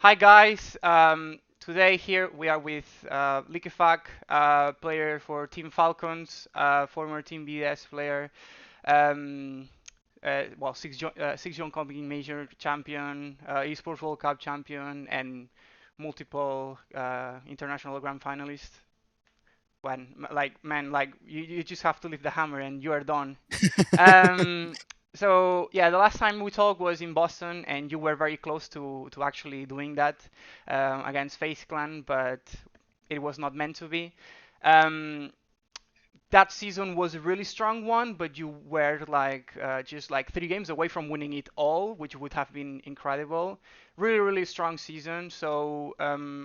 Hi guys, today here we are with LikEfac, player for Team Falcons, former Team BS player, um, six-zone competing major champion, Esports World Cup champion, and multiple international grand finalist. You just have to lift the hammer and you are done. Um, so yeah, the last time we talked was in Boston, and you were very close to actually doing that against Face Clan, but it was not meant to be. Um, that season was a really strong one, but you were just like 3 games away from winning it all, which would have been incredible. Really, really strong season. So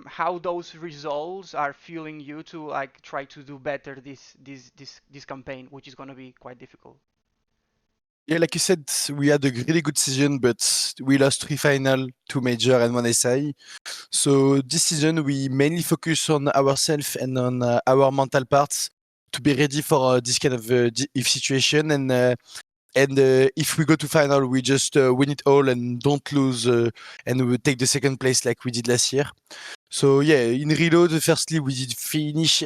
how those results are fueling you to like try to do better this campaign, which is going to be quite difficult. Yeah, like you said, we had a really good season, but we lost 3 final, 2 major and 1 SI. So this season, we mainly focus on ourselves and on our mental parts to be ready for this kind of if situation. And if we go to final, we just win it all and don't lose, and we take the second place like we did last year. So yeah, in reload, firstly we did finish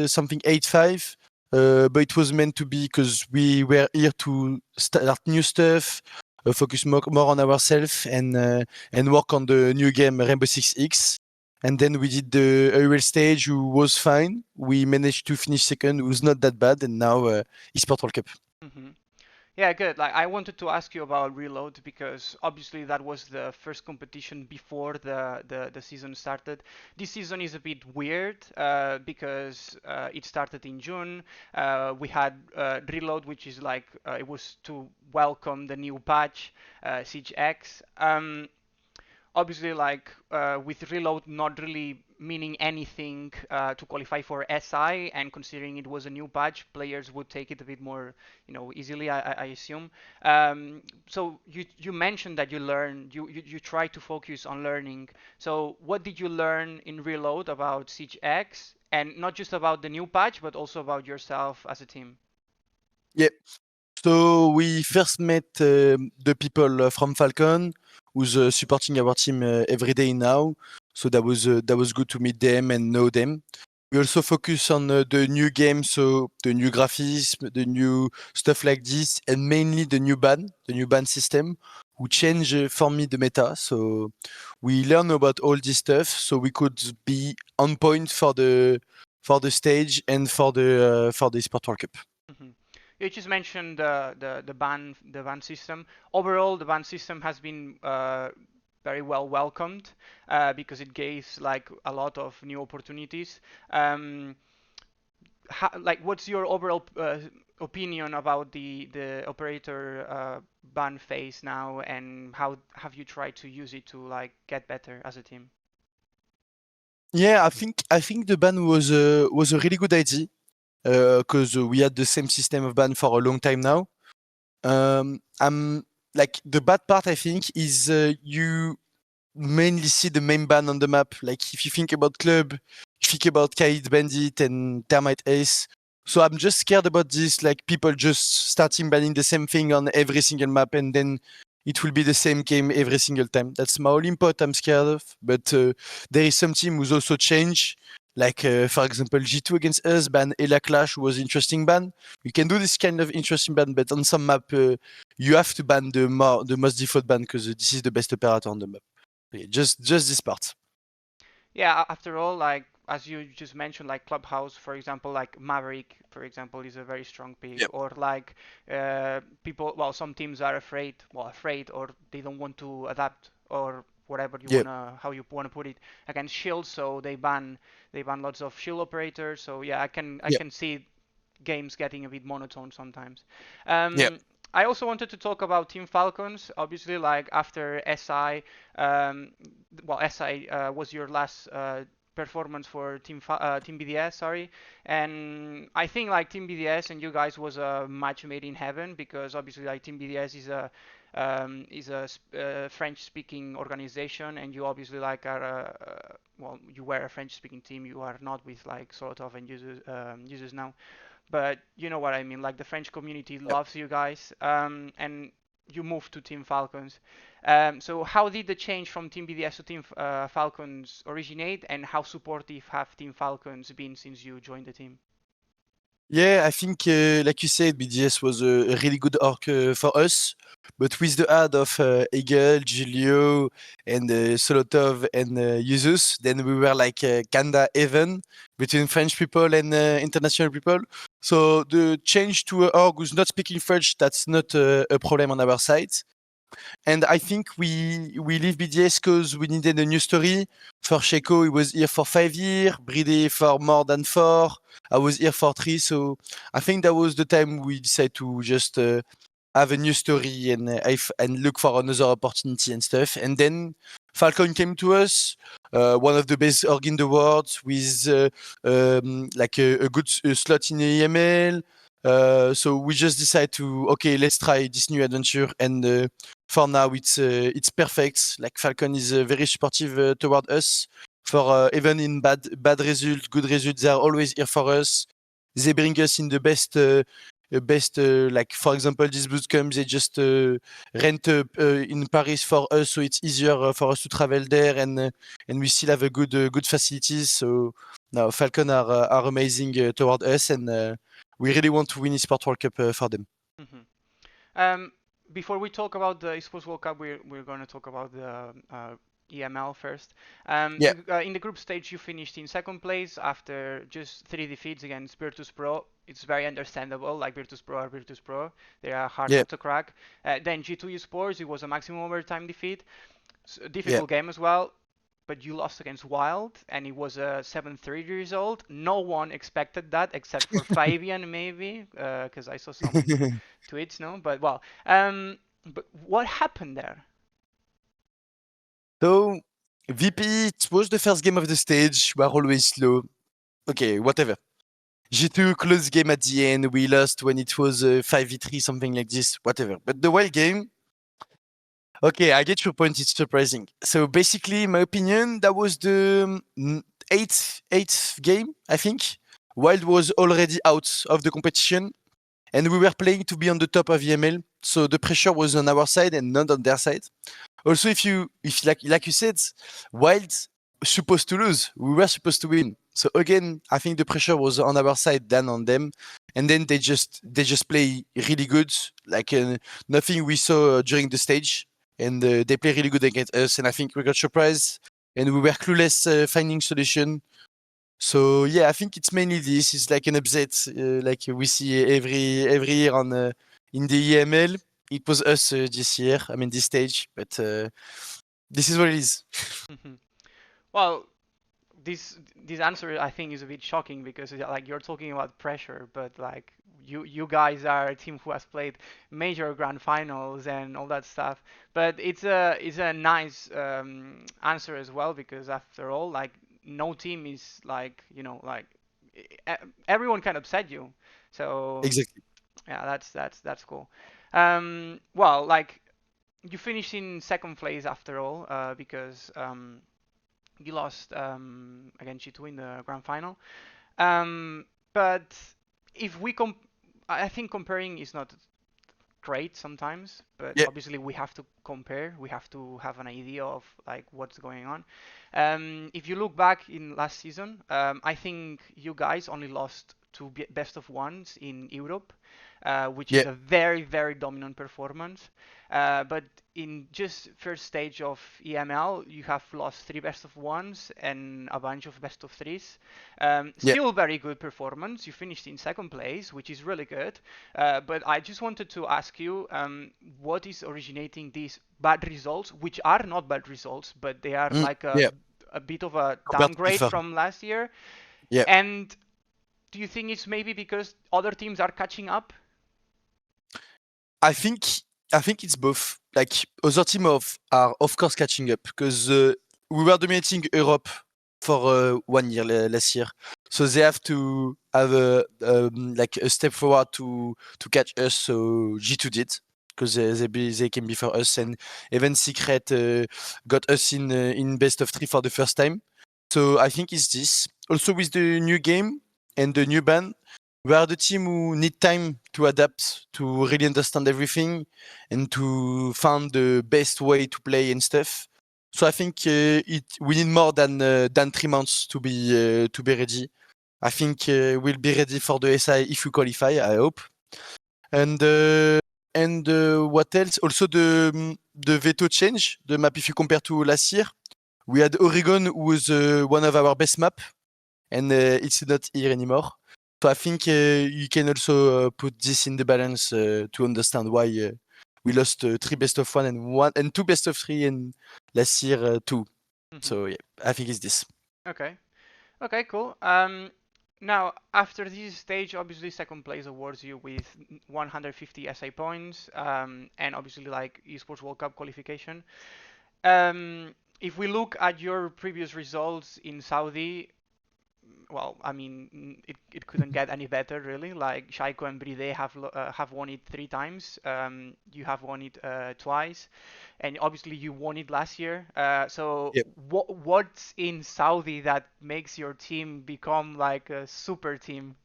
something 8-5, but it was meant to be because we were here to start new stuff, focus more on ourselves and work on the new game Rainbow Six X. And then we did the aerial stage, who was fine. We managed to finish second, it was not that bad, and now Esports World Cup. Hmm. Yeah, good. Like I wanted to ask you about Reload because obviously that was the first competition before the season started. This season is a bit weird because it started in June. We had Reload, which is like it was to welcome the new patch, SiegeGG. Obviously, like with Reload not really meaning anything to qualify for SI, and considering it was a new patch, players would take it a bit more, easily, I assume. So you mentioned that you try to focus on learning. So what did you learn in Reload about SiegeGG, and not just about the new patch, but also about yourself as a team? Yeah. So we first met the people from Falcon, who's supporting our team every day now. So that was good to meet them and know them. We also focus on the new game, so the new graphics, the new stuff like this, and mainly the new ban system, who changed for me the meta. So we learn about all this stuff, so we could be on point for the stage and for the Sport World Cup. Mhm. You just mentioned the ban system. Overall, the ban system has been very well welcomed because it gives like a lot of new opportunities. Um, what's your overall opinion about the operator ban phase now, and how have you tried to use it to like get better as a team? Yeah, I think the ban was a really good idea because we had the same system of ban for a long time now. I'm like the bad part. I think is you mainly see the main ban on the map. Like if you think about club, you think about Kite Bandit and Termite Ace. So I'm just scared about this. Like people just starting banning the same thing on every single map, and then it will be the same game every single time. That's my only part I'm scared of. But there is some team who's also changed. Like for example, G2 against us ban Ela Clash was interesting ban. You can do this kind of interesting ban, but on some map you have to ban the most default ban because this is the best operator on the map. Okay, just this part. Yeah, after all, like as you just mentioned, like Clubhouse, for example, like Maverick, for example, is a very strong pick, Yep. or like people. Well, some teams are afraid, or they don't want to adapt, or whatever you Yep. wanna, how you wanna put it, against shield. So they ban lots of shield operators. So yeah, I Yep. can see games getting a bit monotone sometimes. Yep. I also wanted to talk about Team Falcons. Obviously, like after SI, SI was your last performance for Team BDS, sorry, and I think like Team BDS and you guys was a match made in heaven because obviously like Team BDS is a French-speaking organization, and you obviously like are you were a French-speaking team. You are not with like Solotov and users now, but you know what I mean. Like the French community Yep. loves you guys, and you moved to Team Falcons. So how did the change from Team BDS to Team Falcons originate, and how supportive have Team Falcons been since you joined the team? Yeah, I think, like you said, BDS was a really good orc for us. But with the add of Eagle, Julio, and Solotov and Yuzus, then we were like kinda even between French people and international people. So the change to a orc who's not speaking French, that's not a problem on our side. And I think we leave BDS because we needed a new story. For Sheko, he was here for 5 years. Bride for more than 4. I was here for 3. So I think that was the time we decided to just have a new story and look for another opportunity and stuff. And then Falcon came to us, one of the best org in the world, with like a good slot in EML. So we just decided to let's try this new adventure, and for now it's perfect. Like Falcon is very supportive toward us. For even in bad results, good results, they are always here for us. They bring us in the best like for example this bootcamp they just rent in Paris for us, so it's easier for us to travel there, and we still have a good facilities. So now Falcon are amazing toward us, and we really want to win Esports World Cup for them. Mm-hmm. Um, Before we talk about the Esports World Cup, we're going to talk about the EML first. Yeah, In the group stage, you finished in second place after just 3 defeats against Virtus Pro. It's very understandable, like Virtus Pro are Virtus Pro. They are hard yeah, not to crack. Then G2 Esports, it was a maximum overtime defeat. A yeah. difficult game as well, but you lost against Wild, and it was a 7-3 result. No one expected that except for Fabian, maybe, because I saw some tweets, no? But well, but what happened there? So VP, it was the first game of the stage. We are always slow. Okay, whatever. G2 close game at the end. We lost when it was 5v3, something like this, whatever. But the wild game, okay, I get your point. It's surprising. So basically, in my opinion, that was the eighth game, I think. Wild was already out of the competition, and we were playing to be on the top of EML. So the pressure was on our side and not on their side. Also, if like you said, Wild supposed to lose, we were supposed to win. So again, I think the pressure was on our side than on them, and then they just play really good, like nothing we saw during the stage, and they play really good against us. And I think we got surprised, and we were clueless finding solution. So yeah, I think it's mainly this. It's like an upset, like we see every year on in the EML. It was us this year. I mean this stage, but this is what it is. Well, this answer I think is a bit shocking because like you're talking about pressure, but like you guys are a team who has played major grand finals and all that stuff. But it's a nice answer as well, because after all, like no team is like like everyone can upset you. So Exactly. yeah, that's cool. Well, like you finished in second place after all, because you lost against G2 in the grand final. But if we I think comparing is not great sometimes, but Yeah. obviously we have to compare. We have to have an idea of like what's going on. If you look back in last season, I think you guys only lost to best of ones in Europe, which is Yeah. a very very dominant performance. But in just first stage of EML, you have lost 3 best of 1s and a bunch of best of 3s. Yeah. Still very good performance. You finished in second place, which is really good. But I just wanted to ask you, what is originating these bad results, which are not bad results, but they are like Yeah. a bit of a Compared to downgrade before. from last year? Yeah. And do you think it's maybe because other teams are catching up? I think it's both. Like other team are of course catching up because we were dominating Europe for 1 year last year, so they have to have like a step forward to catch us. So G2 did because they came before us, and even Secret got us in best of 3 for the first time. So I think it's this. Also with the new game and the new ban, we are the team who need time to adapt, to really understand everything, and to find the best way to play and stuff. So I think we need more than 3 months to be ready. I think we'll be ready for the SI if we qualify. I hope. And what else? Also the veto change the map. If you compare to last year, we had Oregon, who was one of our best map, and it's not here anymore. So I think you can also put this in the balance to understand why we lost 3 best of one and 2 best of 3, and last year 2. So yeah, I think it's this. Okay. Okay, cool. Now, after this stage, obviously second place awards you with 150 SA points, and obviously like Esports World Cup qualification. If we look at your previous results in Saudi, well, I mean, it couldn't get any better, really. Like Shaiko and Bride have won it 3 times. You have won it twice, and obviously you won it last year. So Yep. what's in Saudi that makes your team become like a super team?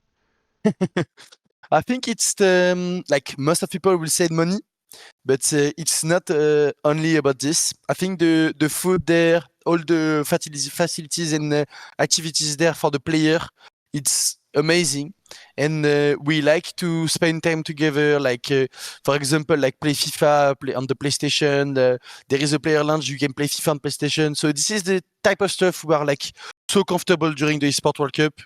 I think it's the like most of people will say money, but it's not only about this. I think the food there, all the facilities and activities there for the player, it's amazing. And we like to spend time together, like for example, like play FIFA play on the PlayStation. There is a player lounge, you can play FIFA on PlayStation. So this is the type of stuff we are like so comfortable during the Esports World Cup.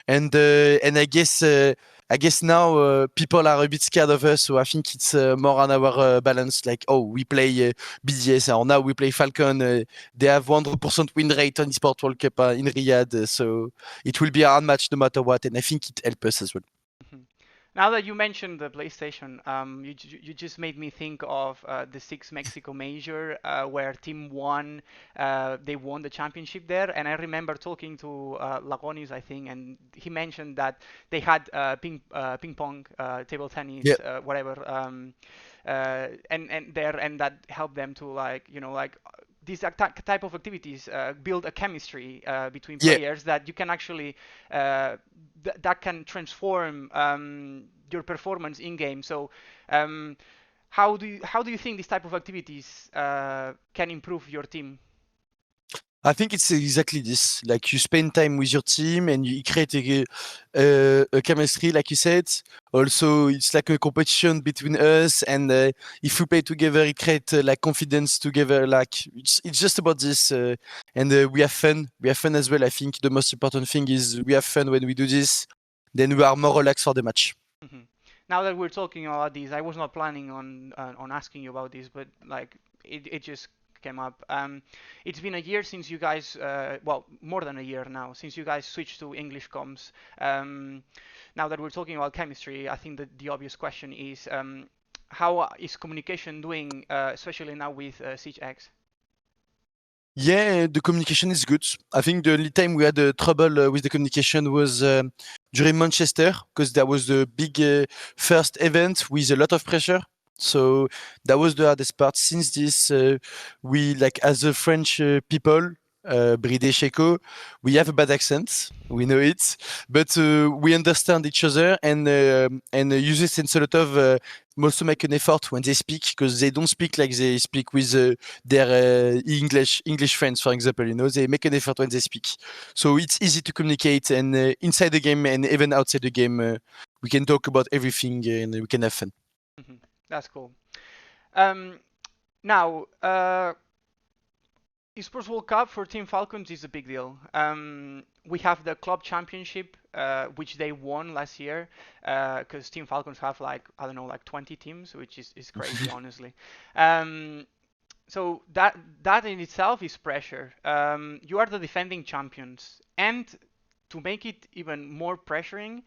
And I guess now people are a bit scared of us, so I think it's more on our balance. Like, oh, we play BDS, or now we play Falcon. They have 100% win rate on Esports World Cup in Riyadh, so it will be a hard match no matter what, and I think it helps us as well. Mhm. Now that you mentioned the PlayStation, you just made me think of the Six Mexico Major, where Team One they won the championship there, and I remember talking to Lagonis, I think, and he mentioned that they had ping pong, table Yeah, tennis, whatever, and that helped them to like these type of activities build a chemistry between yeah. players that you can actually that can transform your performance in game. So, how do you think these type of activities can improve your team? I think it's exactly this. Like you spend time with your team and you create a chemistry, like you said. Also, it's like a competition between us, and if we play together, it creates like confidence together. Like it's just about this, and we have fun. We have fun as well. I think the most important thing is we have fun when we do this. Then we are more relaxed for the match. Hmm. Now that we're talking about this, I was not planning on asking you about this, but like it just came up. It's been a year since you guys, well, more than a year now, since you guys switched to English comms. Now that we're talking about chemistry, I think that the obvious question is, how is communication doing, especially now with SiegeGG? Yeah, the communication is good. I think the only time we had trouble with the communication was during Manchester, because that was the big first event with a lot of pressure. So that was the hardest part. Since this, we like as a French people, Bride Checo, we have a bad accent. We know it, but we understand each other and use it in a lot of also make an effort when they speak, because they don't speak like they speak with their English friends, for example. You know, they make an effort when they speak, so it's easy to communicate. And inside the game and even outside the game, we can talk about everything and we can have fun. Mhm. That's cool. Um, Now, Esports World Cup for Team Falcons is a big deal. We have the club championship, which they won last year, because Team Falcons have like I don't know, like 20 teams, which is crazy, honestly. Um, so that in itself is pressure. You are the defending champions, and to make it even more pressuring,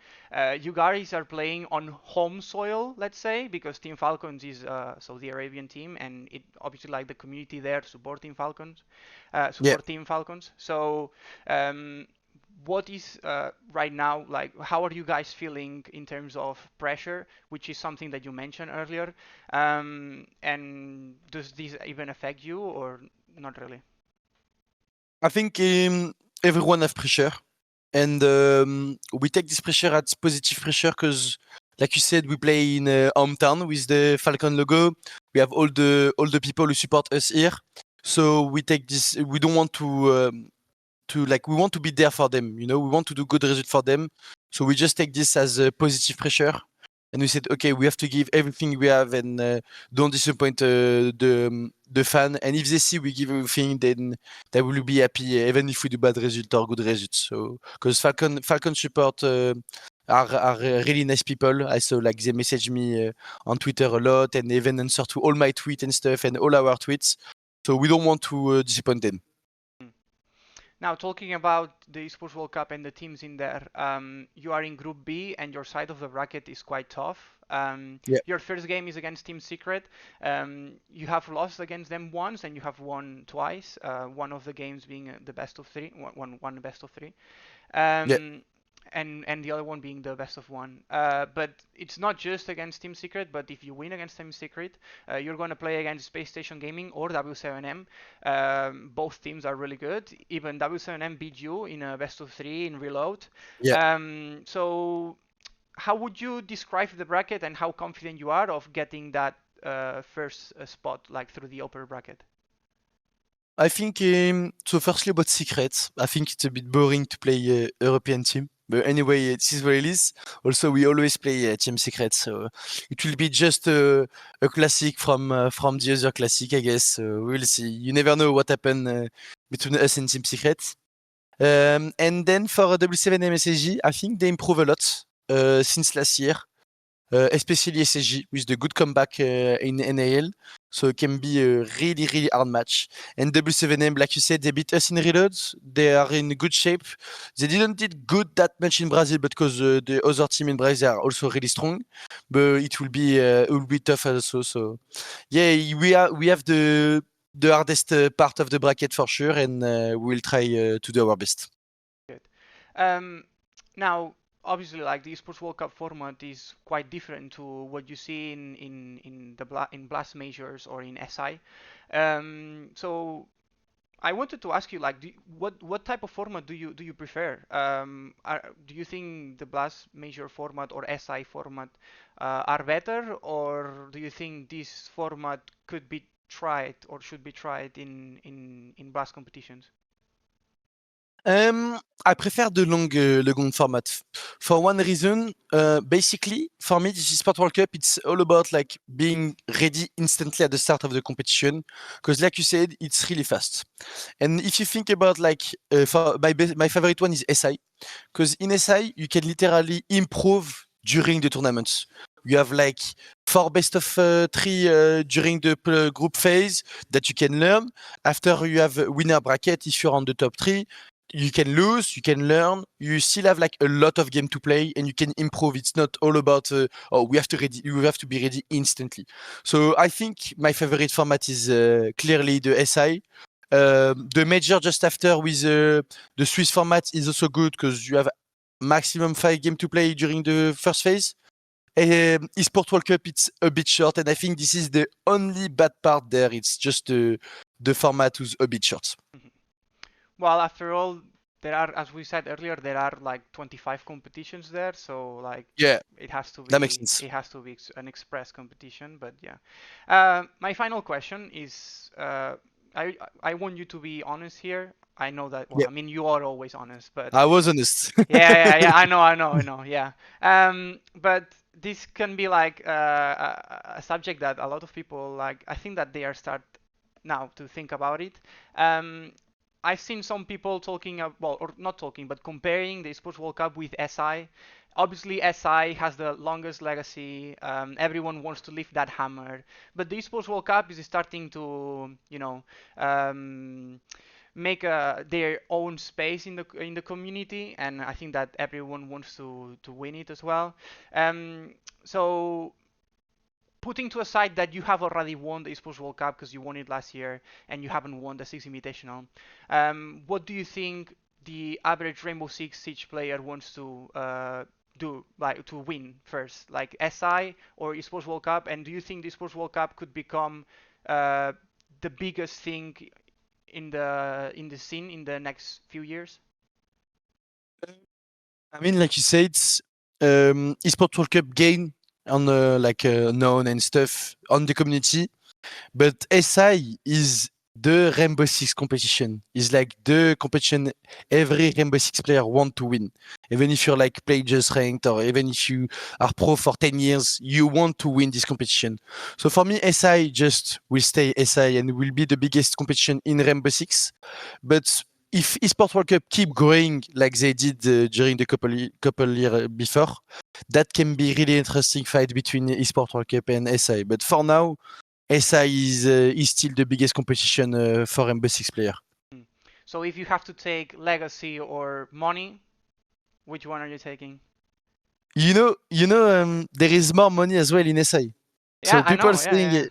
you guys are playing on home soil, let's say, because Team Falcons is a Saudi Arabian team, and it obviously like the community there support Team Falcons, Yeah. support Team Falcons. So, what is right now like? How are you guys feeling in terms of pressure, which is something that you mentioned earlier? And does this even affect you or not really? I think everyone have pressure. and we take this pressure as positive pressure because, like you said, we play in hometown with the Falcon logo. We have all the people who support us here, so we take this. We don't want to like we want to be there for them. We want to do good result for them. So we just take this as a positive pressure, and we said, okay, we have to give everything we have and don't disappoint the fan. And if they see we give everything, then they will be happy, even if we do bad result or good results. So because Falcon support. Are really nice people. I saw like they message me on Twitter a lot and even answer to all my tweets and stuff and all our tweets. So we don't want to disappoint them. Now, talking about the Esports World Cup and the teams in there, you are in Group B and your side of the bracket is quite tough. Yeah. Your first game is against Team Secret. You have lost against them once and you have won twice. One of the games being the best of three, one best of three. Yeah. And the other one being the best of one. But it's not just against Team Secret, but if you win against Team Secret, you're going to play against Space Station Gaming or W7M. Both teams are really good. Even W7M beat you in a best of three in Reload. Yeah. So how would you describe the bracket and how confident you are of getting that first spot, like through the upper bracket? I think so. Firstly, about secrets, I think it's a bit boring to play European team. But anyway, this is what it is. Also, we always play Team Secret, so it will be just a classic from the other classic, I guess. We'll see. You never know what happened between us and Team Secret. And then for W7 SSG, I think they improve a lot since last year. Especially SSG with the good comeback in NAL. So it can be a really, really hard match. And W7M, like you said, they beat us in reloads. They are in good shape. They didn't did good that much in Brazil, but because the other team in Brazil are also really strong. But it will be tough also. So yeah, we have the hardest part of the bracket for sure, and we'll try to do our best. Good. Um, Now, obviously, like the Esports World Cup format is quite different to what you see in Blast Majors or in SI. So I wanted to ask you, like, what type of format do you prefer? Do you think the Blast Major format or SI format are better, or do you think this format could be tried or should be tried in Blast competitions? I prefer the long format for one reason. Basically, for me, this Sport World Cup, it's all about like being ready instantly at the start of the competition. Because, like you said, it's really fast. And if you think about like, for my favorite one is SI, because in SI you can literally improve during the tournaments. You have like 4 best of 3 during the group phase that you can learn. After you have a winner bracket, if you're on the top 3, you can lose, you can learn. You still have like a lot of game to play, and you can improve. It's not all about oh we have to ready. You have to be ready instantly. So I think my favorite format is clearly the SI. The major just after with the Swiss format is also good because you have maximum 5 games to play during the first phase. Esports World Cup, it's a bit short, and I think this is the only bad part there. It's just the format who's a bit short. Mhm. Well, after all, there are, as we said earlier, there are like 25 competitions there, so like Yeah, it has to that makes be sense. it has to be an express competition. But yeah, my final question is, I want you to be honest here. I know that. Well, Yeah, I mean, you are always honest, but I was honest. yeah, yeah, yeah. I know. Yeah. But this can be like a subject that a lot of people like. I think that they are start now to think about it. Um, I've seen some people talking, well, or not talking, but comparing the Esports World Cup with SI. Obviously, SI has the longest legacy. Everyone wants to lift that hammer, but the Esports World Cup is starting to, um, make their own space in the community, and I think that everyone wants to win it as well. So putting to aside that you have already won the Esports World Cup because you won it last year and you haven't won the Six Invitational, what do you think the average Rainbow Six Siege player wants to do, like to win first, like SI or Esports World Cup? And do you think the Esports World Cup could become uh, the biggest thing in the scene in the next few years? I mean, like you said, Esports World Cup gain on known and stuff on the community, but SI is the Rainbow Six competition. Is like the competition every Rainbow Six player want to win. Even if you're like play just ranked or even if you are pro for 10 years, you want to win this competition. So for me, SI just will stay SI and will be the biggest competition in Rainbow Six. But if Esports World Cup keep growing like they did during the couple year before, that can be really interesting fight between Esports World Cup and SI. But for now, SI is still the biggest competition for Rainbow Six player. So if you have to take legacy or money, which one are you taking? There is more money as well in SI. Yeah, So I people know. Yeah, saying yeah,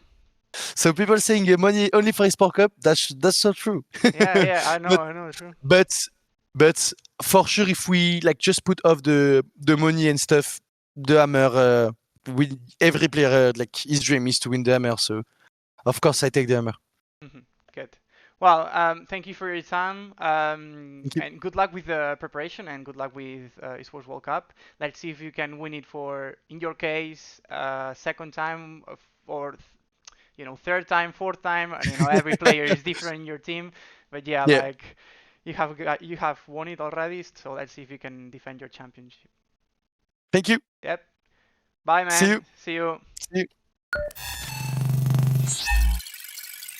so people saying money only for Esports Cup. That's not true. yeah, yeah. but I know. True. but but for sure, if we like just put off the money and stuff, the hammer. Every player like his dream is to win the hammer. So of course I take the hammer. Good. Well, thank you for your time, Thank you. and good luck with the preparation, and good luck with Esports World Cup. Let's see if you can win it for, in your case, second time or third time, fourth time. And every player is different in your team, but yeah, Yeah. like you have won it already. So let's see if you can defend your championship. Thank you. Yep. Bye, See you. man. See you. See you.